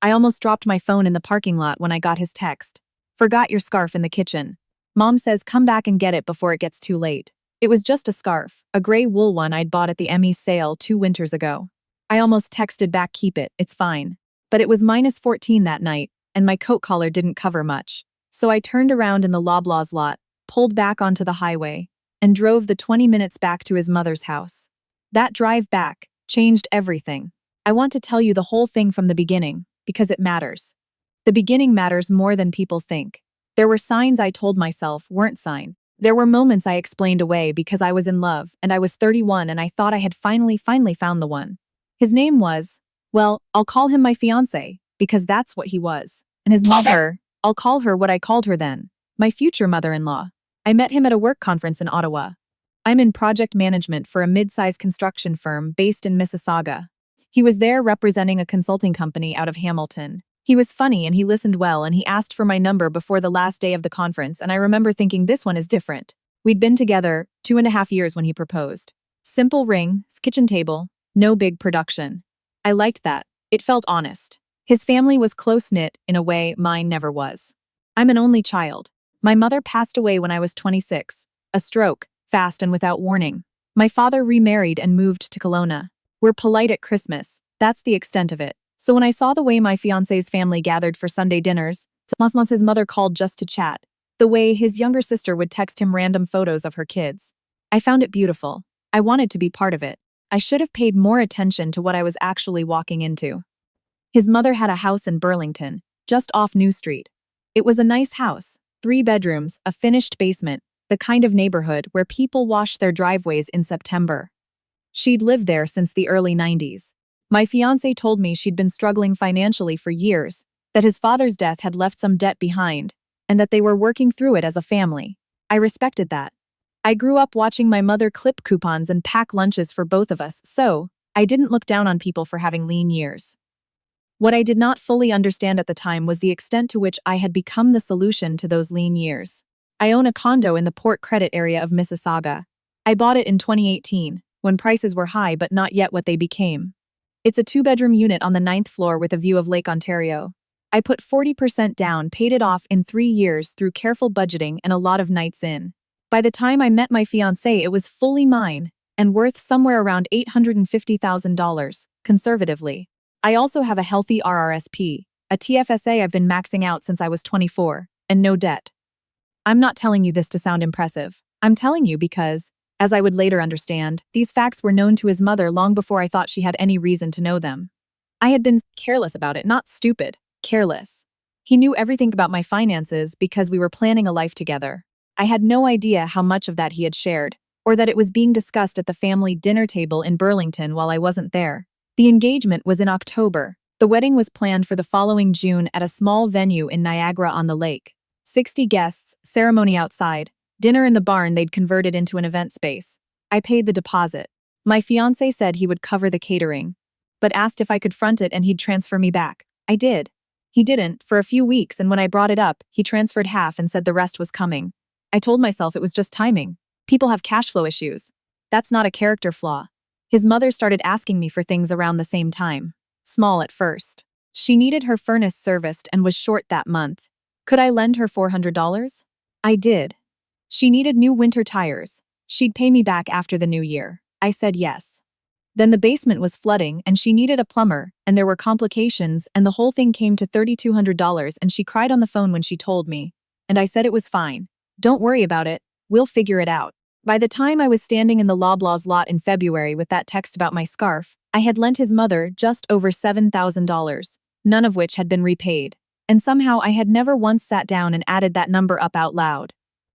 I almost dropped my phone in the parking lot when I got his text. Forgot your scarf in the kitchen. Mom says come back and get it before it gets too late. It was just a scarf, a gray wool one I'd bought at the Emmys sale 2 winters ago. I almost texted back keep it, it's fine. But it was -14 that night, and my coat collar didn't cover much. So I turned around in the Loblaws lot, pulled back onto the highway, and drove the 20 minutes back to his mother's house. That drive back changed everything. I want to tell you the whole thing from the beginning, because it matters. The beginning matters more than people think. There were signs I told myself weren't signs. There were moments I explained away because I was in love, and I was 31 and I thought I had finally found the one. His name was, well, I'll call him my fiancé, because that's what he was. And his mother, I'll call her what I called her then, my future mother-in-law. I met him at a work conference in Ottawa. I'm in project management for a mid-sized construction firm based in Mississauga. He was there representing a consulting company out of Hamilton. He was funny and he listened well and he asked for my number before the last day of the conference, and I remember thinking this one is different. We'd been together 2.5 years when he proposed. Simple ring, kitchen table, no big production. I liked that. It felt honest. His family was close-knit in a way mine never was. I'm an only child. My mother passed away when I was 26. A stroke, fast and without warning. My father remarried and moved to Kelowna. We're polite at Christmas. That's the extent of it. So when I saw the way my fiancé's family gathered for Sunday dinners, his mother called just to chat, the way his younger sister would text him random photos of her kids, I found it beautiful. I wanted to be part of it. I should have paid more attention to what I was actually walking into. His mother had a house in Burlington, just off New Street. It was a nice house, 3 bedrooms, a finished basement, the kind of neighborhood where people wash their driveways in September. She'd lived there since the early 90s. My fiancé told me she'd been struggling financially for years, that his father's death had left some debt behind, and that they were working through it as a family. I respected that. I grew up watching my mother clip coupons and pack lunches for both of us, so I didn't look down on people for having lean years. What I did not fully understand at the time was the extent to which I had become the solution to those lean years. I own a condo in the Port Credit area of Mississauga. I bought it in 2018, when prices were high but not yet what they became. It's a 2-bedroom unit on the 9th floor with a view of Lake Ontario. I put 40% down, paid it off in 3 years through careful budgeting and a lot of nights in. By the time I met my fiancé, it was fully mine and worth somewhere around $850,000, conservatively. I also have a healthy RRSP, a TFSA I've been maxing out since I was 24, and no debt. I'm not telling you this to sound impressive. I'm telling you because, as I would later understand, these facts were known to his mother long before I thought she had any reason to know them. I had been careless about it, not stupid, careless. He knew everything about my finances because we were planning a life together. I had no idea how much of that he had shared, or that it was being discussed at the family dinner table in Burlington while I wasn't there. The engagement was in October. The wedding was planned for the following June at a small venue in Niagara-on-the-Lake. 60 guests, ceremony outside, dinner in the barn they'd converted into an event space. I paid the deposit. My fiancé said he would cover the catering, but asked if I could front it and he'd transfer me back. I did. He didn't, for a few weeks, and when I brought it up, he transferred half and said the rest was coming. I told myself it was just timing. People have cash flow issues. That's not a character flaw. His mother started asking me for things around the same time. Small at first. She needed her furnace serviced and was short that month. Could I lend her $400? I did. She needed new winter tires. She'd pay me back after the new year. I said yes. Then the basement was flooding and she needed a plumber, and there were complications, and the whole thing came to $3,200, and she cried on the phone when she told me. And I said it was fine. Don't worry about it. We'll figure it out. By the time I was standing in the Loblaws lot in February with that text about my scarf, I had lent his mother just over $7,000, none of which had been repaid. And somehow I had never once sat down and added that number up out loud.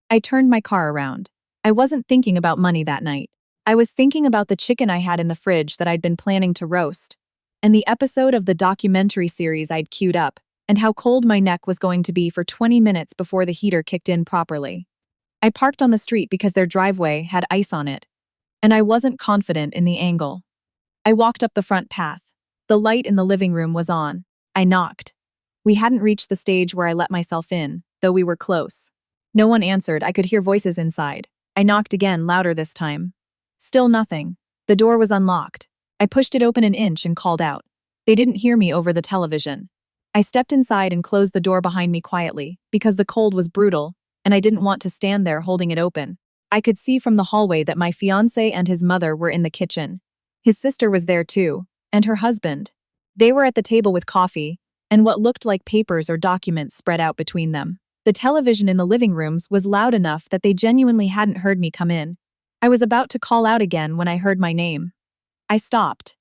I turned my car around. I wasn't thinking about money that night. I was thinking about the chicken I had in the fridge that I'd been planning to roast, and the episode of the documentary series I'd queued up, and how cold my neck was going to be for 20 minutes before the heater kicked in properly. I parked on the street because their driveway had ice on it, and I wasn't confident in the angle. I walked up the front path. The light in the living room was on. I knocked. We hadn't reached the stage where I let myself in, though we were close. No one answered. I could hear voices inside. I knocked again, louder this time. Still nothing. The door was unlocked. I pushed it open an inch and called out. They didn't hear me over the television. I stepped inside and closed the door behind me quietly, because the cold was brutal, and I didn't want to stand there holding it open. I could see from the hallway that my fiancé and his mother were in the kitchen. His sister was there too, and her husband. They were at the table with coffee, and what looked like papers or documents spread out between them. The television in the living rooms was loud enough that they genuinely hadn't heard me come in. I was about to call out again when I heard my name. I stopped.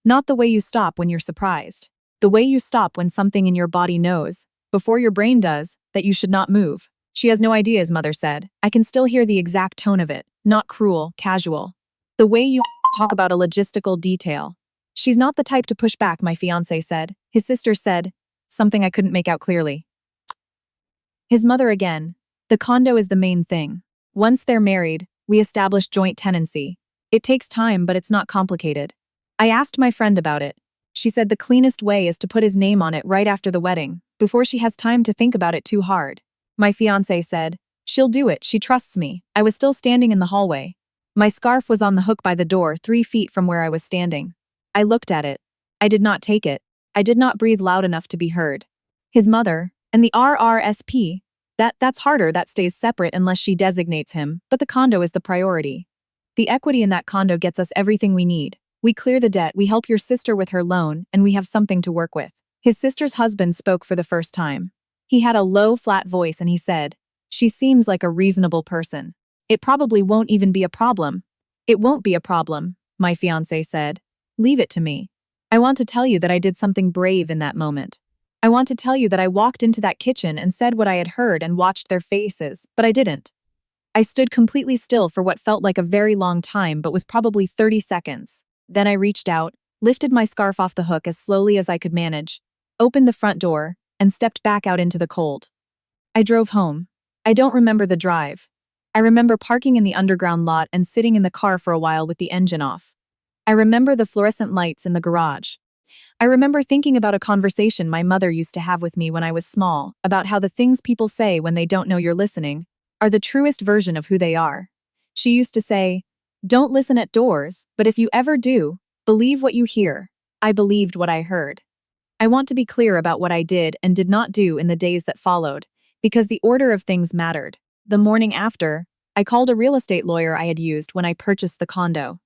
Not the way you stop when you're surprised. The way you stop when something in your body knows, before your brain does, that you should not move. She has no idea, his mother said. I can still hear the exact tone of it, not cruel, casual. The way you talk about a logistical detail. She's not the type to push back, my fiancé said. His sister said, something I couldn't make out clearly. His mother again. The condo is the main thing. Once they're married, we establish joint tenancy. It takes time, but it's not complicated. I asked my friend about it. She said the cleanest way is to put his name on it right after the wedding, before she has time to think about it too hard. My fiancé said, she'll do it, she trusts me. I was still standing in the hallway. My scarf was on the hook by the door 3 feet from where I was standing. I looked at it. I did not take it. I did not breathe loud enough to be heard. His mother, and the RRSP, that's harder, that stays separate unless she designates him, but the condo is the priority. The equity in that condo gets us everything we need. We clear the debt, we help your sister with her loan, and we have something to work with. His sister's husband spoke for the first time. He had a low, flat voice and he said, she seems like a reasonable person. It probably won't even be a problem. It won't be a problem, my fiancé said. Leave it to me. I want to tell you that I did something brave in that moment. I want to tell you that I walked into that kitchen and said what I had heard and watched their faces, but I didn't. I stood completely still for what felt like a very long time but was probably 30 seconds. Then I reached out, lifted my scarf off the hook as slowly as I could manage, opened the front door, and stepped back out into the cold. I drove home. I don't remember the drive. I remember parking in the underground lot and sitting in the car for a while with the engine off. I remember the fluorescent lights in the garage. I remember thinking about a conversation my mother used to have with me when I was small, about how the things people say when they don't know you're listening are the truest version of who they are. She used to say, don't listen at doors, but if you ever do, believe what you hear. I believed what I heard. I want to be clear about what I did and did not do in the days that followed, because the order of things mattered. The morning after, I called a real estate lawyer I had used when I purchased the condo.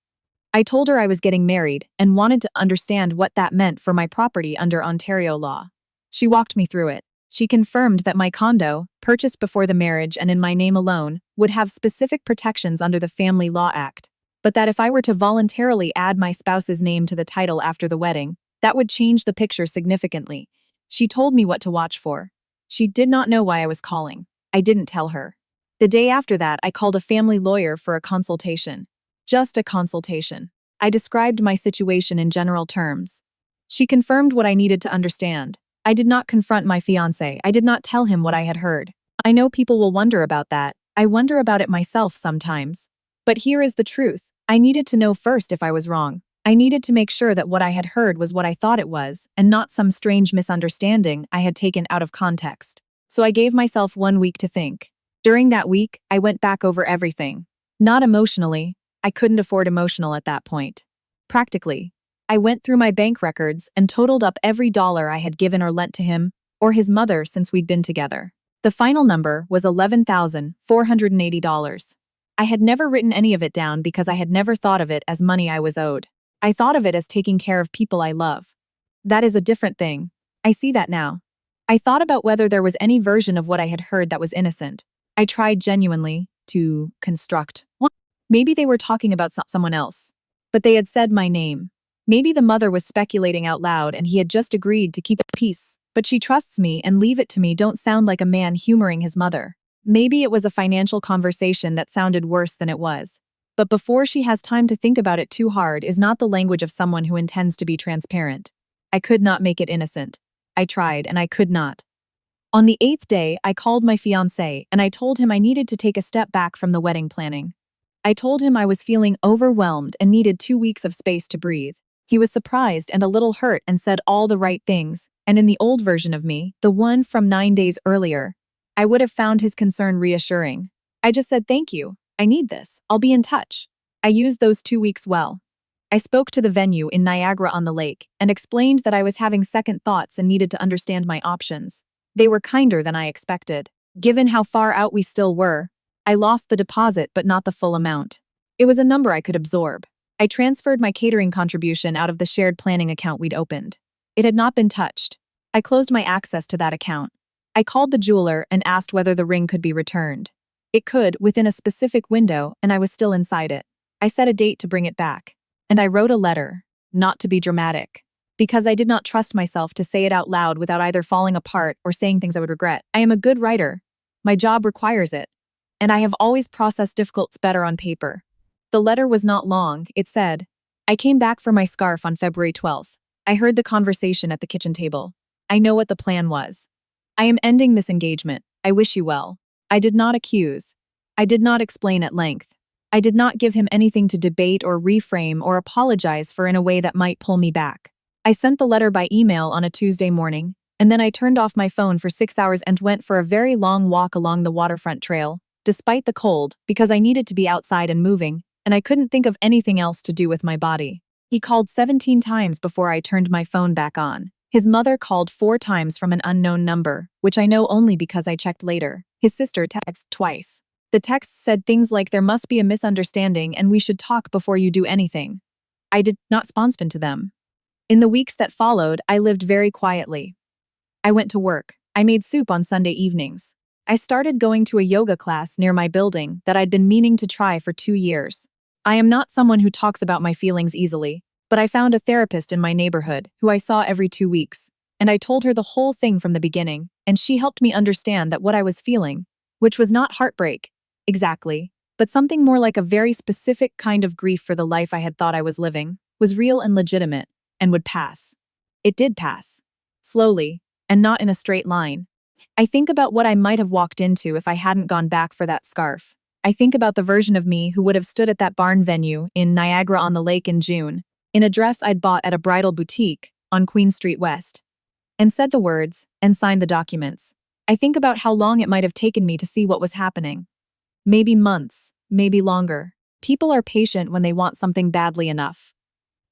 I told her I was getting married and wanted to understand what that meant for my property under Ontario law. She walked me through it. She confirmed that my condo, purchased before the marriage and in my name alone, would have specific protections under the Family Law Act, but that if I were to voluntarily add my spouse's name to the title after the wedding, that would change the picture significantly. She told me what to watch for. She did not know why I was calling. I didn't tell her. The day after that, I called a family lawyer for a consultation. Just a consultation. I described my situation in general terms. She confirmed what I needed to understand. I did not confront my fiancé. I did not tell him what I had heard. I know people will wonder about that. I wonder about it myself sometimes. But here is the truth. I needed to know first if I was wrong. I needed to make sure that what I had heard was what I thought it was, and not some strange misunderstanding I had taken out of context. So I gave myself 1 week to think. During that week, I went back over everything. Not emotionally. I couldn't afford emotional at that point. Practically. I went through my bank records and totaled up every dollar I had given or lent to him, or his mother since we'd been together. The final number was $11,480. I had never written any of it down because I had never thought of it as money I was owed. I thought of it as taking care of people I love. That is a different thing. I see that now. I thought about whether there was any version of what I had heard that was innocent. I tried genuinely to construct. Maybe they were talking about someone else. But they had said my name. Maybe the mother was speculating out loud and he had just agreed to keep peace. But she trusts me and leave it to me don't sound like a man humoring his mother. Maybe it was a financial conversation that sounded worse than it was. But before she has time to think about it too hard is not the language of someone who intends to be transparent. I could not make it innocent. I tried and I could not. On the 8th day, I called my fiancé and I told him I needed to take a step back from the wedding planning. I told him I was feeling overwhelmed and needed 2 weeks of space to breathe. He was surprised and a little hurt and said all the right things, and in the old version of me, the one from 9 days earlier, I would have found his concern reassuring. I just said thank you, I need this, I'll be in touch. I used those 2 weeks well. I spoke to the venue in Niagara-on-the-Lake and explained that I was having second thoughts and needed to understand my options. They were kinder than I expected. Given how far out we still were, I lost the deposit but not the full amount. It was a number I could absorb. I transferred my catering contribution out of the shared planning account we'd opened. It had not been touched. I closed my access to that account. I called the jeweler and asked whether the ring could be returned. It could, within a specific window, and I was still inside it. I set a date to bring it back. And I wrote a letter, not to be dramatic, because I did not trust myself to say it out loud without either falling apart or saying things I would regret. I am a good writer. My job requires it. And I have always processed difficulties better on paper. The letter was not long. It said, I came back for my scarf on February 12th. I heard the conversation at the kitchen table. I know what the plan was. I am ending this engagement. I wish you well. I did not accuse. I did not explain at length. I did not give him anything to debate or reframe or apologize for in a way that might pull me back. I sent the letter by email on a Tuesday morning, and then I turned off my phone for 6 hours and went for a very long walk along the waterfront trail, despite the cold, because I needed to be outside and moving, and I couldn't think of anything else to do with my body. He called 17 times before I turned my phone back on. His mother called 4 times from an unknown number, which I know only because I checked later. His sister texted twice. The text said things like there must be a misunderstanding and we should talk before you do anything. I did not respond to them. In the weeks that followed, I lived very quietly. I went to work. I made soup on Sunday evenings. I started going to a yoga class near my building that I'd been meaning to try for 2 years. I am not someone who talks about my feelings easily, but I found a therapist in my neighborhood who I saw every 2 weeks, and I told her the whole thing from the beginning, and she helped me understand that what I was feeling, which was not heartbreak, exactly, but something more like a very specific kind of grief for the life I had thought I was living, was real and legitimate, and would pass. It did pass. Slowly, and not in a straight line. I think about what I might have walked into if I hadn't gone back for that scarf. I think about the version of me who would have stood at that barn venue in Niagara-on-the-Lake in June, in a dress I'd bought at a bridal boutique on Queen Street West, and said the words and signed the documents. I think about how long it might have taken me to see what was happening. Maybe months, maybe longer. People are patient when they want something badly enough.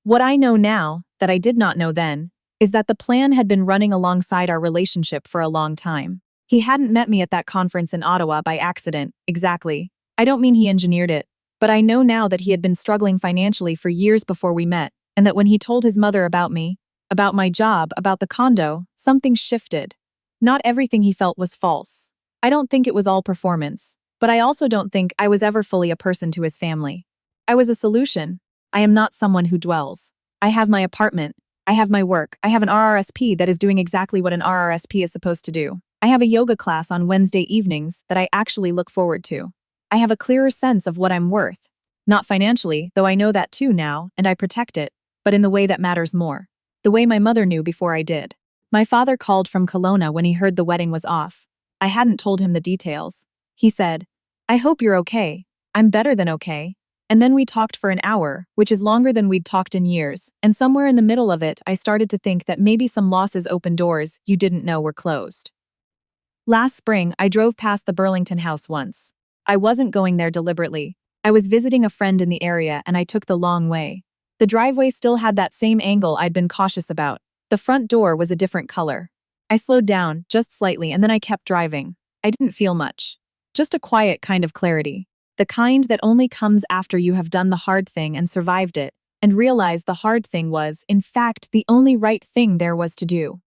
What I know now, that I did not know then, is that the plan had been running alongside our relationship for a long time. He hadn't met me at that conference in Ottawa by accident, exactly. I don't mean he engineered it, but I know now that he had been struggling financially for years before we met, and that when he told his mother about me, about my job, about the condo, something shifted. Not everything he felt was false. I don't think it was all performance, but I also don't think I was ever fully a person to his family. I was a solution. I am not someone who dwells. I have my apartment. I have my work. I have an RRSP that is doing exactly what an RRSP is supposed to do. I have a yoga class on Wednesday evenings that I actually look forward to. I have a clearer sense of what I'm worth. Not financially, though I know that too now, and I protect it, but in the way that matters more. The way my mother knew before I did. My father called from Kelowna when he heard the wedding was off. I hadn't told him the details. He said, I hope you're okay. I'm better than okay. And then we talked for an hour, which is longer than we'd talked in years, and somewhere in the middle of it I started to think that maybe some losses opened doors you didn't know were closed. Last spring, I drove past the Burlington house once. I wasn't going there deliberately. I was visiting a friend in the area and I took the long way. The driveway still had that same angle I'd been cautious about. The front door was a different color. I slowed down, just slightly, and then I kept driving. I didn't feel much. Just a quiet kind of clarity. The kind that only comes after you have done the hard thing and survived it, and realized the hard thing was, in fact, the only right thing there was to do.